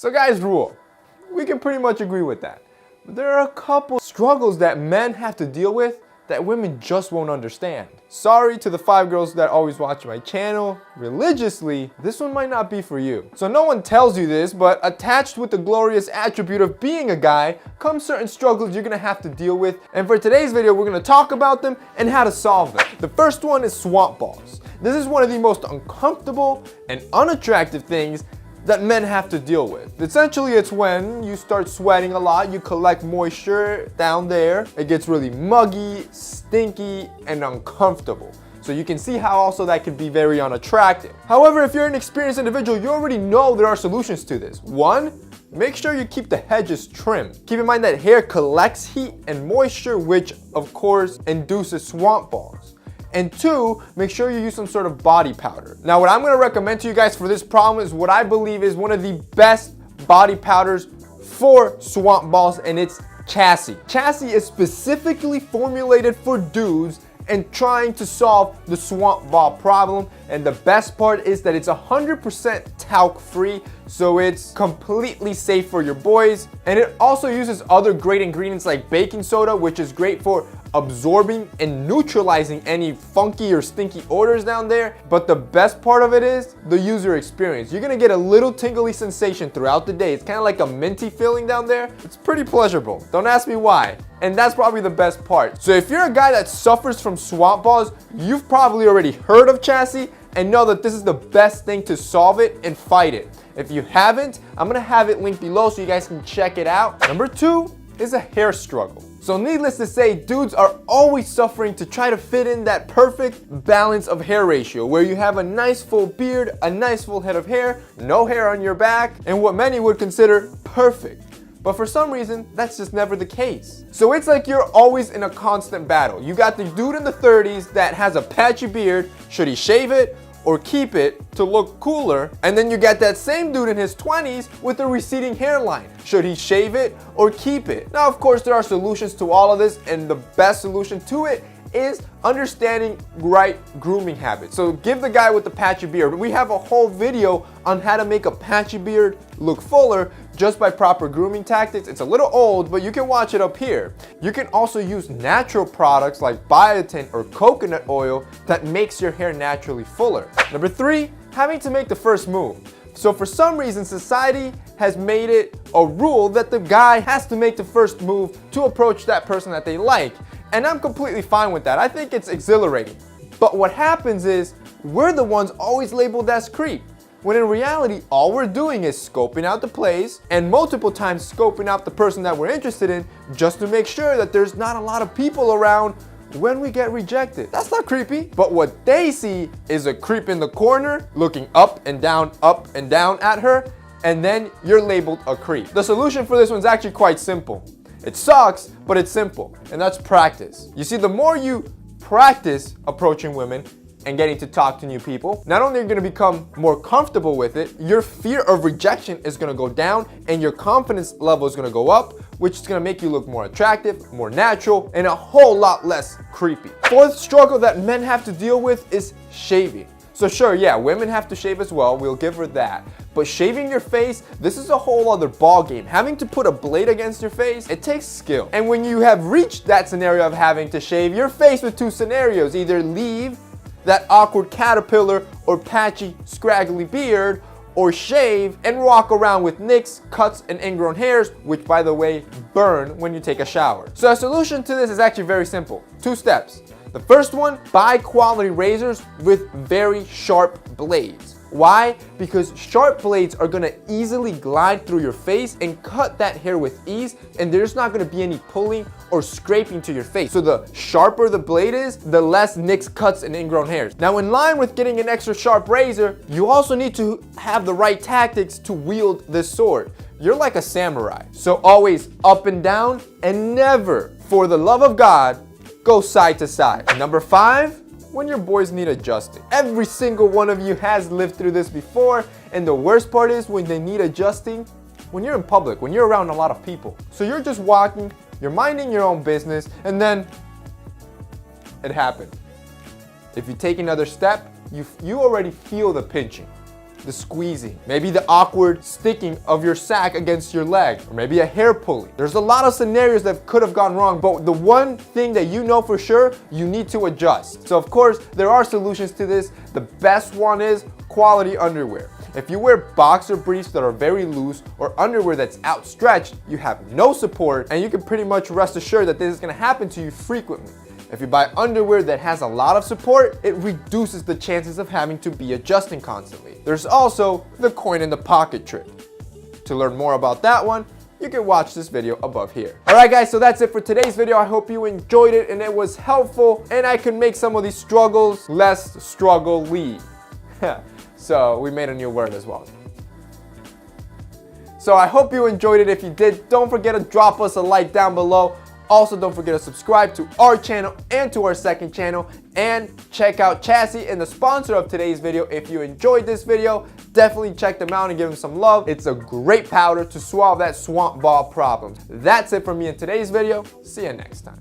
So guys, rule. We can pretty much agree with that. But there are a couple struggles that men have to deal with that women just won't understand. Sorry to the 5 girls that always watch my channel religiously, this one might not be for you. So no one tells you this, but attached with the glorious attribute of being a guy comes certain struggles you're gonna have to deal with. And for today's video, we're gonna talk about them and how to solve them. The first one is swamp balls. This is one of the most uncomfortable and unattractive things that men have to deal with. Essentially, it's when you start sweating a lot, you collect moisture down there, it gets really muggy, stinky, and uncomfortable. So you can see how also that can be very unattractive. However, if you're an experienced individual, you already know there are solutions to this. One, make sure you keep the hedges trimmed. Keep in mind that hair collects heat and moisture, which of course induces swamp balls. And 2, make sure you use some sort of body powder. Now, what I'm gonna recommend to you guys for this problem is what I believe is one of the best body powders for swamp balls, and it's Chassis. Chassis is specifically formulated for dudes and trying to solve the swamp ball problem. And the best part is that it's 100% talc free, so it's completely safe for your boys. And it also uses other great ingredients like baking soda, which is great for absorbing and neutralizing any funky or stinky odors down there. But the best part of it is the user experience. You're gonna get a little tingly sensation throughout the day. It's kind of like a minty feeling down there. It's pretty pleasurable. Don't ask me why. And that's probably the best part. So if you're a guy that suffers from swamp balls, you've probably already heard of Chassis and know that this is the best thing to solve it and fight it. If you haven't, I'm gonna have it linked below so you guys can check it out. Number 2 is a hair struggle. So needless to say, dudes are always suffering to try to fit in that perfect balance of hair ratio where you have a nice full beard, a nice full head of hair, no hair on your back, and what many would consider perfect. But for some reason, that's just never the case. So it's like you're always in a constant battle. You got the dude in the 30s that has a patchy beard. Should he shave it or keep it to look cooler? And then you got that same dude in his 20s with a receding hairline. Should he shave it or keep it? Now, of course, there are solutions to all of this, and the best solution to it is understanding right grooming habits. So give the guy with the patchy beard. We have a whole video on how to make a patchy beard look fuller just by proper grooming tactics. It's a little old, but you can watch it up here. You can also use natural products like biotin or coconut oil that makes your hair naturally fuller. Number 3, having to make the first move. So for some reason, society has made it a rule that the guy has to make the first move to approach that person that they like. And I'm completely fine with that. I think it's exhilarating. But what happens is we're the ones always labeled as creep, when in reality, all we're doing is scoping out the place and multiple times scoping out the person that we're interested in just to make sure that there's not a lot of people around when we get rejected. That's not creepy. But what they see is a creep in the corner looking up and down at her, and then you're labeled a creep. The solution for this one's actually quite simple. It sucks, but it's simple, and that's practice. You see, the more you practice approaching women and getting to talk to new people, not only are you gonna become more comfortable with it, your fear of rejection is gonna go down and your confidence level is gonna go up, which is gonna make you look more attractive, more natural, and a whole lot less creepy. 4th struggle that men have to deal with is shaving. So sure, yeah, women have to shave as well, we'll give her that. But shaving your face, this is a whole other ball game. Having to put a blade against your face, it takes skill. And when you have reached that scenario of having to shave, you're faced with 2 scenarios. Either leave that awkward caterpillar or patchy, scraggly beard, or shave and walk around with nicks, cuts, and ingrown hairs, which by the way, burn when you take a shower. So a solution to this is actually very simple. 2 steps. The first one, buy quality razors with very sharp blades. Why? Because sharp blades are gonna easily glide through your face and cut that hair with ease, and there's not gonna be any pulling or scraping to your face. So the sharper the blade is, the less nicks, cuts, and ingrown hairs. Now, in line with getting an extra sharp razor, you also need to have the right tactics to wield this sword. You're like a samurai. So always up and down, and never, for the love of God, go side to side. Number 5, when your boys need adjusting. Every single one of you has lived through this before, and the worst part is when they need adjusting, when you're in public, when you're around a lot of people. So you're just walking, you're minding your own business, and then it happened. If you take another step, you already feel the pinching. the squeezing, maybe the awkward sticking of your sack against your leg, or maybe a hair pulling. There's a lot of scenarios that could have gone wrong, but the one thing that you know for sure, you need to adjust. So of course, there are solutions to this. The best one is quality underwear. If you wear boxer briefs that are very loose or underwear that's outstretched, you have no support, and you can pretty much rest assured that this is going to happen to you frequently. If you buy underwear that has a lot of support, it reduces the chances of having to be adjusting constantly. There's also the coin in the pocket trick. To learn more about that one, you can watch this video above here. Alright guys, so that's it for today's video. I hope you enjoyed it and it was helpful, and I could make some of these struggles less struggle-y. So we made a new word as well. So I hope you enjoyed it. If you did, don't forget to drop us a like down below. Also, don't forget to subscribe to our channel and to our second channel, and check out Chassis and the sponsor of today's video. If you enjoyed this video, definitely check them out and give them some love. It's a great powder to solve that swamp ball problem. That's it from me in today's video. See you next time.